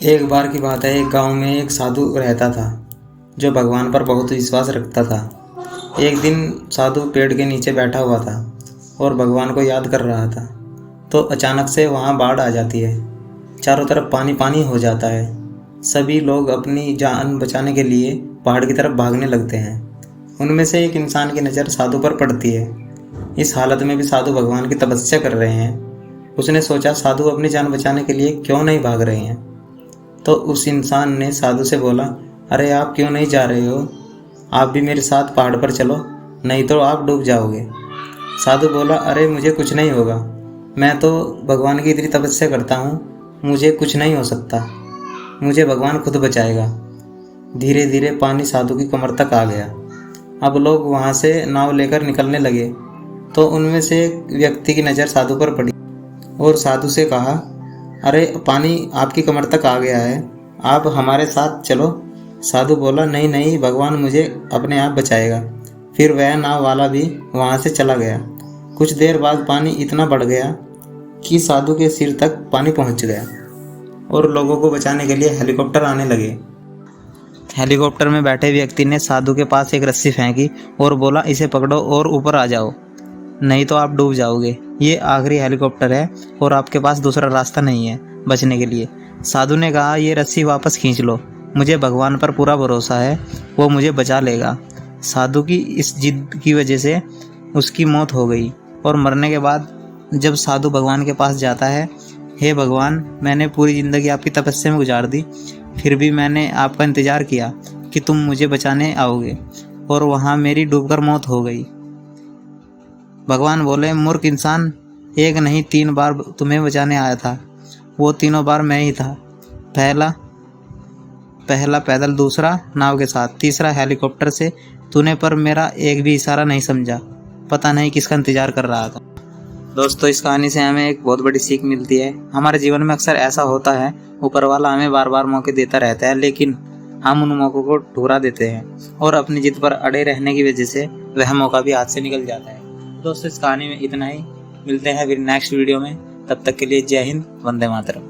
एक बार की बात है, एक गांव में एक साधु रहता था जो भगवान पर बहुत विश्वास रखता था। एक दिन साधु पेड़ के नीचे बैठा हुआ था और भगवान को याद कर रहा था। तो अचानक से वहाँ बाढ़ आ जाती है। चारों तरफ पानी पानी हो जाता है। सभी लोग अपनी जान बचाने के लिए पहाड़ की तरफ भागने लगते हैं। उनमें से एक इंसान की नज़र साधु पर पड़ती है। इस हालत में भी साधु भगवान की तपस्या कर रहे हैं। उसने सोचा, साधु अपनी जान बचाने के लिए क्यों नहीं भाग रहे हैं। तो उस इंसान ने साधु से बोला, अरे आप क्यों नहीं जा रहे हो? आप भी मेरे साथ पहाड़ पर चलो, नहीं तो आप डूब जाओगे। साधु बोला, अरे मुझे कुछ नहीं होगा, मैं तो भगवान की इतनी तपस्या करता हूँ, मुझे कुछ नहीं हो सकता, मुझे भगवान खुद बचाएगा। धीरे धीरे पानी साधु की कमर तक आ गया। अब लोग वहाँ से नाव लेकर निकलने लगे। तो उनमें से एक व्यक्ति की नज़र साधु पर पड़ी और साधु से कहा, अरे पानी आपकी कमर तक आ गया है, आप हमारे साथ चलो। साधु बोला, नहीं नहीं, भगवान मुझे अपने आप बचाएगा। फिर वह नाव वाला भी वहाँ से चला गया। कुछ देर बाद पानी इतना बढ़ गया कि साधु के सिर तक पानी पहुँच गया और लोगों को बचाने के लिए हेलीकॉप्टर आने लगे। हेलीकॉप्टर में बैठे व्यक्ति ने साधु के पास एक रस्सी फेंकी और बोला, इसे पकड़ो और ऊपर आ जाओ, नहीं तो आप डूब जाओगे। ये आखिरी हेलीकॉप्टर है और आपके पास दूसरा रास्ता नहीं है बचने के लिए। साधु ने कहा, ये रस्सी वापस खींच लो, मुझे भगवान पर पूरा भरोसा है, वो मुझे बचा लेगा। साधु की इस जिद की वजह से उसकी मौत हो गई और मरने के बाद जब साधु भगवान के पास जाता है, हे भगवान, मैंने पूरी ज़िंदगी आपकी तपस्या में गुजार दी, फिर भी मैंने आपका इंतज़ार किया कि तुम मुझे बचाने आओगे और वहाँ मेरी डूबकर मौत हो गई। भगवान बोले, मूर्ख इंसान, एक नहीं 3 बार तुम्हें बचाने आया था, वो तीनों बार मैं ही था। पहला पैदल, दूसरा नाव के साथ, तीसरा हेलीकॉप्टर से। तूने पर मेरा एक भी इशारा नहीं समझा, पता नहीं किसका इंतज़ार कर रहा था। दोस्तों, इस कहानी से हमें एक बहुत बड़ी सीख मिलती है। हमारे जीवन में अक्सर ऐसा होता है, ऊपर वाला हमें बार बार मौके देता रहता है, लेकिन हम उन मौक़ों को ठुकरा देते हैं और अपनी जिद पर अड़े रहने की वजह से वह मौका भी हाथ से निकल जाता है। दोस्तों, इस कहानी में इतना ही। मिलते हैं फिर नेक्स्ट वीडियो में। तब तक के लिए जय हिंद, वंदे मातरम।